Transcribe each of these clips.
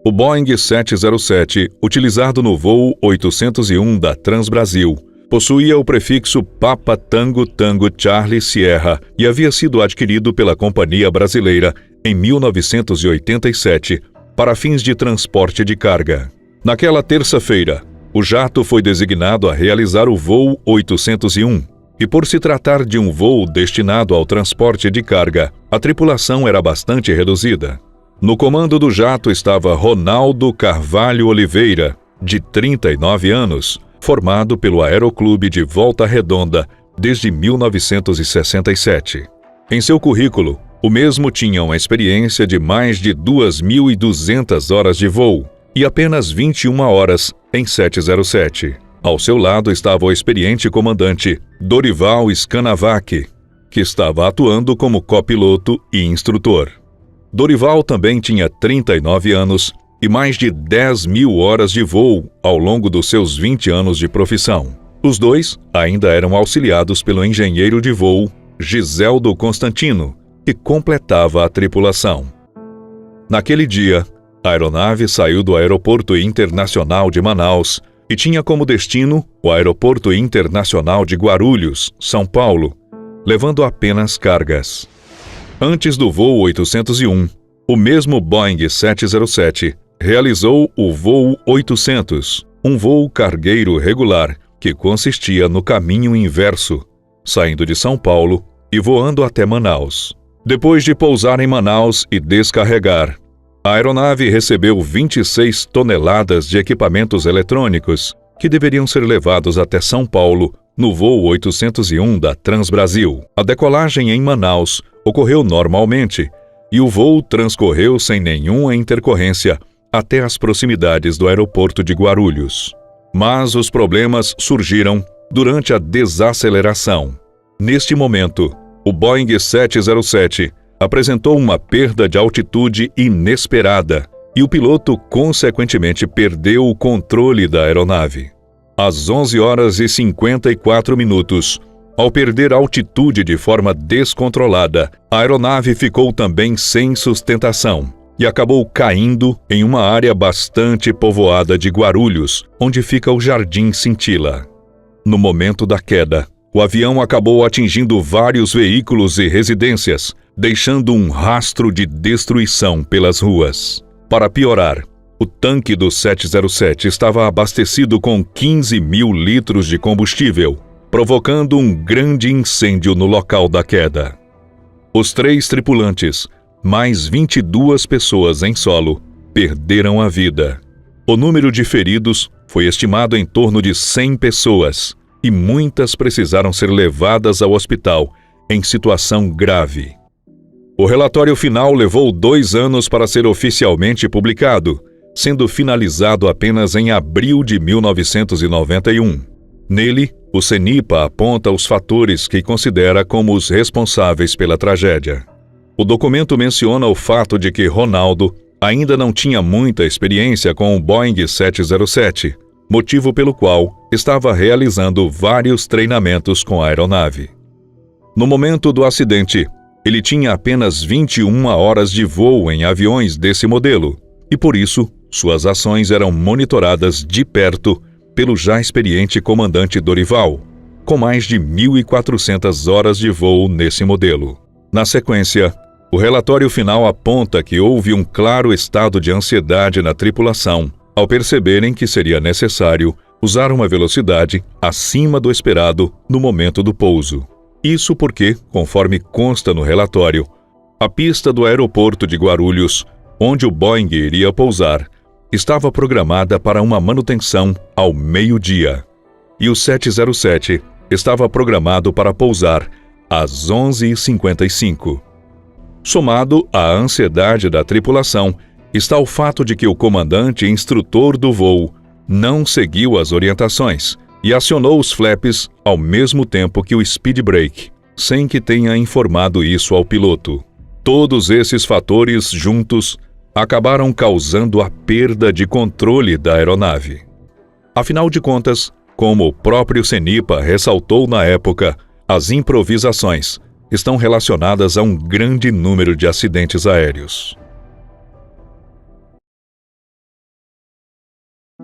O Boeing 707, utilizado no voo 801 da Transbrasil, possuía o prefixo Papa Tango Tango Charlie Sierra e havia sido adquirido pela Companhia Brasileira em 1987 para fins de transporte de carga. Naquela terça-feira, o jato foi designado a realizar o voo 801 e, por se tratar de um voo destinado ao transporte de carga, a tripulação era bastante reduzida. No comando do jato estava Ronaldo Carvalho Oliveira, de 39 anos, formado pelo Aeroclube de Volta Redonda desde 1967. Em seu currículo, o mesmo tinha uma experiência de mais de 2.200 horas de voo e apenas 21 horas em 707. Ao seu lado estava o experiente comandante Dorival Scanavac, que estava atuando como copiloto e instrutor. Dorival também tinha 39 anos e mais de 10.000 horas de voo ao longo dos seus 20 anos de profissão. Os dois ainda eram auxiliados pelo engenheiro de voo Giseldo Constantino, que completava a tripulação. Naquele dia, a aeronave saiu do Aeroporto Internacional de Manaus e tinha como destino o Aeroporto Internacional de Guarulhos, São Paulo, levando apenas cargas. Antes do voo 801, o mesmo Boeing 707 realizou o voo 800, um voo cargueiro regular que consistia no caminho inverso, saindo de São Paulo e voando até Manaus. Depois de pousar em Manaus e descarregar, a aeronave recebeu 26 toneladas de equipamentos eletrônicos que deveriam ser levados até São Paulo no voo 801 da Transbrasil. A decolagem em Manaus ocorreu normalmente e o voo transcorreu sem nenhuma intercorrência até as proximidades do aeroporto de Guarulhos. Mas os problemas surgiram durante a desaceleração. Neste momento, o Boeing 707 apresentou uma perda de altitude inesperada e o piloto, consequentemente, perdeu o controle da aeronave. Às 11 horas e 54 minutos, ao perder altitude de forma descontrolada, a aeronave ficou também sem sustentação e acabou caindo em uma área bastante povoada de Guarulhos, onde fica o Jardim Cintila. No momento da queda, o avião acabou atingindo vários veículos e residências, deixando um rastro de destruição pelas ruas. Para piorar, o tanque do 707 estava abastecido com 15.000 litros de combustível, provocando um grande incêndio no local da queda. Os 3 tripulantes, mais 22 pessoas em solo, perderam a vida. O número de feridos foi estimado em torno de 100 pessoas e muitas precisaram ser levadas ao hospital em situação grave. O relatório final levou 2 anos para ser oficialmente publicado, sendo finalizado apenas em abril de 1991. Nele, o CENIPA aponta os fatores que considera como os responsáveis pela tragédia. O documento menciona o fato de que Ronaldo ainda não tinha muita experiência com o Boeing 707, motivo pelo qual estava realizando vários treinamentos com a aeronave. No momento do acidente, ele tinha apenas 21 horas de voo em aviões desse modelo e, por isso, suas ações eram monitoradas de perto pelo já experiente comandante Dorival, com mais de 1.400 horas de voo nesse modelo. Na sequência, o relatório final aponta que houve um claro estado de ansiedade na tripulação ao perceberem que seria necessário usar uma velocidade acima do esperado no momento do pouso. Isso porque, conforme consta no relatório, a pista do aeroporto de Guarulhos, onde o Boeing iria pousar, estava programada para uma manutenção ao meio-dia, e o 707 estava programado para pousar às 11h55. Somado à ansiedade da tripulação, está o fato de que o comandante e instrutor do voo não seguiu as orientações e acionou os flaps ao mesmo tempo que o speed brake, sem que tenha informado isso ao piloto. Todos esses fatores juntos acabaram causando a perda de controle da aeronave. Afinal de contas, como o próprio CENIPA ressaltou na época, as improvisações estão relacionadas a um grande número de acidentes aéreos.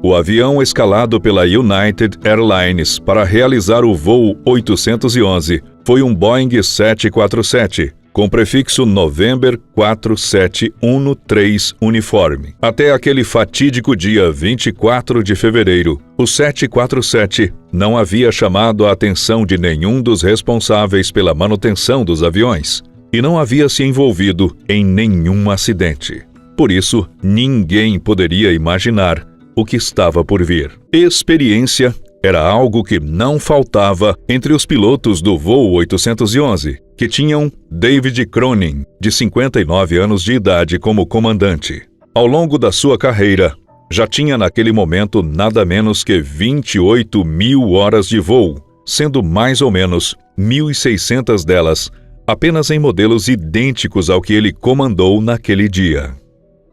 O avião escalado pela United Airlines para realizar o voo 811 foi um Boeing 747, com prefixo November 4713 uniforme. Até aquele fatídico dia 24 de fevereiro, o 747 não havia chamado a atenção de nenhum dos responsáveis pela manutenção dos aviões e não havia se envolvido em nenhum acidente. Por isso, ninguém poderia imaginar o que estava por vir. Experiência era algo que não faltava entre os pilotos do voo 811, que tinham David Cronin, de 59 anos de idade, como comandante. Ao longo da sua carreira, já tinha naquele momento nada menos que 28.000 horas de voo, sendo mais ou menos 1.600 delas apenas em modelos idênticos ao que ele comandou naquele dia.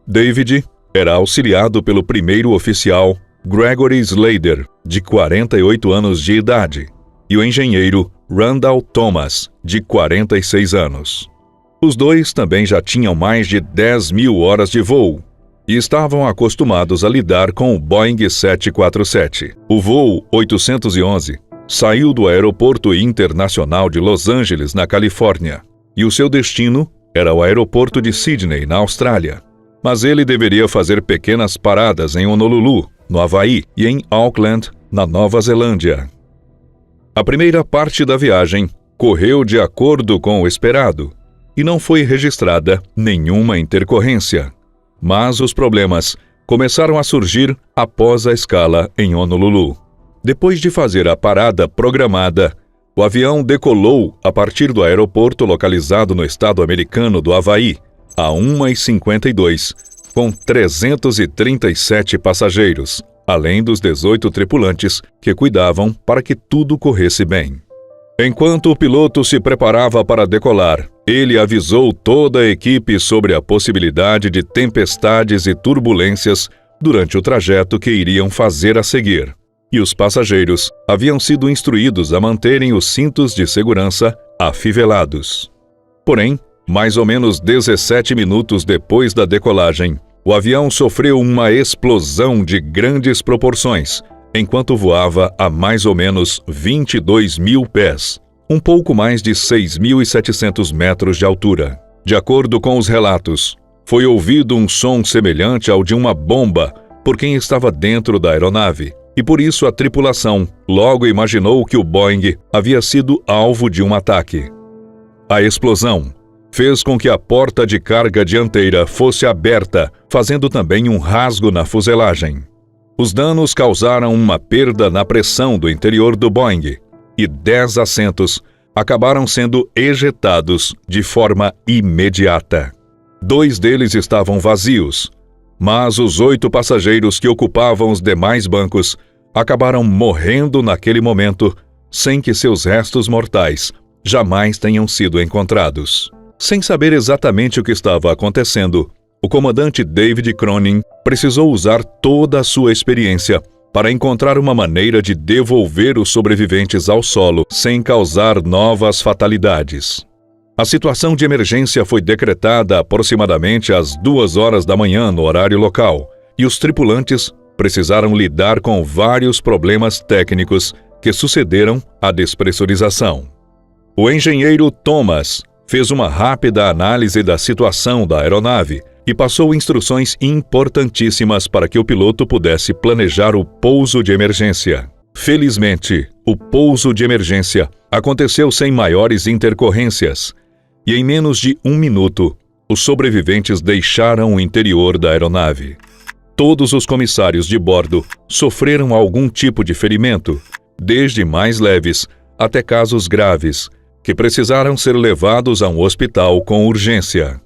David era auxiliado pelo primeiro oficial Gregory Slader, de 48 anos de idade, e o engenheiro Randall Thomas, de 46 anos. Os dois também já tinham mais de 10.000 horas de voo e estavam acostumados a lidar com o Boeing 747. O voo 811 saiu do Aeroporto Internacional de Los Angeles, na Califórnia, e o seu destino era o Aeroporto de Sydney, na Austrália. Mas ele deveria fazer pequenas paradas em Honolulu, no Havaí, e em Auckland, na Nova Zelândia. A primeira parte da viagem correu de acordo com o esperado e não foi registrada nenhuma intercorrência. Mas os problemas começaram a surgir após a escala em Honolulu. Depois de fazer a parada programada, o avião decolou a partir do aeroporto localizado no estado americano do Havaí, a 1h52, com 337 passageiros, além dos 18 tripulantes que cuidavam para que tudo corresse bem. Enquanto o piloto se preparava para decolar, ele avisou toda a equipe sobre a possibilidade de tempestades e turbulências durante o trajeto que iriam fazer a seguir, e os passageiros haviam sido instruídos a manterem os cintos de segurança afivelados. Porém, mais ou menos 17 minutos depois da decolagem, o avião sofreu uma explosão de grandes proporções, enquanto voava a mais ou menos 22.000 pés, um pouco mais de 6.700 metros de altura. De acordo com os relatos, foi ouvido um som semelhante ao de uma bomba por quem estava dentro da aeronave, e por isso a tripulação logo imaginou que o Boeing havia sido alvo de um ataque. A explosão fez com que a porta de carga dianteira fosse aberta, fazendo também um rasgo na fuselagem. Os danos causaram uma perda na pressão do interior do Boeing e 10 assentos acabaram sendo ejetados de forma imediata. 2 deles estavam vazios, mas os 8 passageiros que ocupavam os demais bancos acabaram morrendo naquele momento, sem que seus restos mortais jamais tenham sido encontrados. Sem saber exatamente o que estava acontecendo, o comandante David Cronin precisou usar toda a sua experiência para encontrar uma maneira de devolver os sobreviventes ao solo sem causar novas fatalidades. A situação de emergência foi decretada aproximadamente às 2 horas da manhã no horário local, e os tripulantes precisaram lidar com vários problemas técnicos que sucederam à despressurização. O engenheiro Thomas fez uma rápida análise da situação da aeronave e passou instruções importantíssimas para que o piloto pudesse planejar o pouso de emergência. Felizmente, o pouso de emergência aconteceu sem maiores intercorrências, e em menos de 1 minuto, os sobreviventes deixaram o interior da aeronave. Todos os comissários de bordo sofreram algum tipo de ferimento, desde mais leves até casos graves, que precisaram ser levados a um hospital com urgência.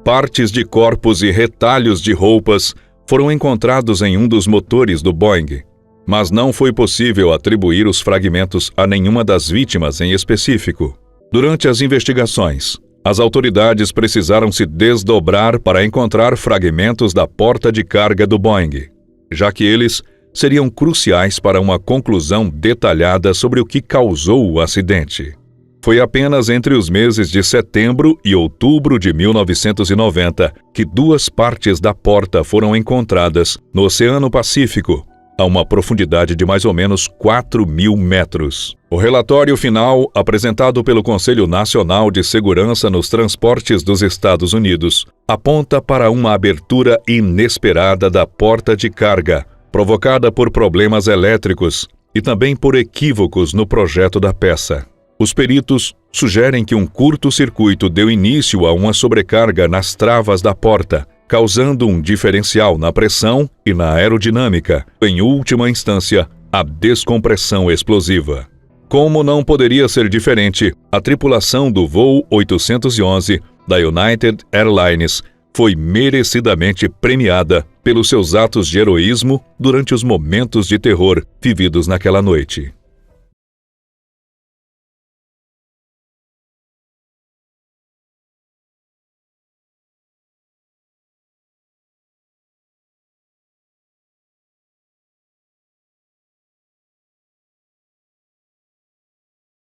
Partes de corpos e retalhos de roupas foram encontrados em um dos motores do Boeing, mas não foi possível atribuir os fragmentos a nenhuma das vítimas em específico. Durante as investigações, as autoridades precisaram se desdobrar para encontrar fragmentos da porta de carga do Boeing, já que eles seriam cruciais para uma conclusão detalhada sobre o que causou o acidente. Foi apenas entre os meses de setembro e outubro de 1990 que 2 partes da porta foram encontradas no Oceano Pacífico, a uma profundidade de mais ou menos 4.000 metros. O relatório final, apresentado pelo Conselho Nacional de Segurança nos Transportes dos Estados Unidos, aponta para uma abertura inesperada da porta de carga, provocada por problemas elétricos e também por equívocos no projeto da peça. Os peritos sugerem que um curto-circuito deu início a uma sobrecarga nas travas da porta, causando um diferencial na pressão e na aerodinâmica, em última instância, a descompressão explosiva. Como não poderia ser diferente, a tripulação do voo 811 da United Airlines foi merecidamente premiada pelos seus atos de heroísmo durante os momentos de terror vividos naquela noite.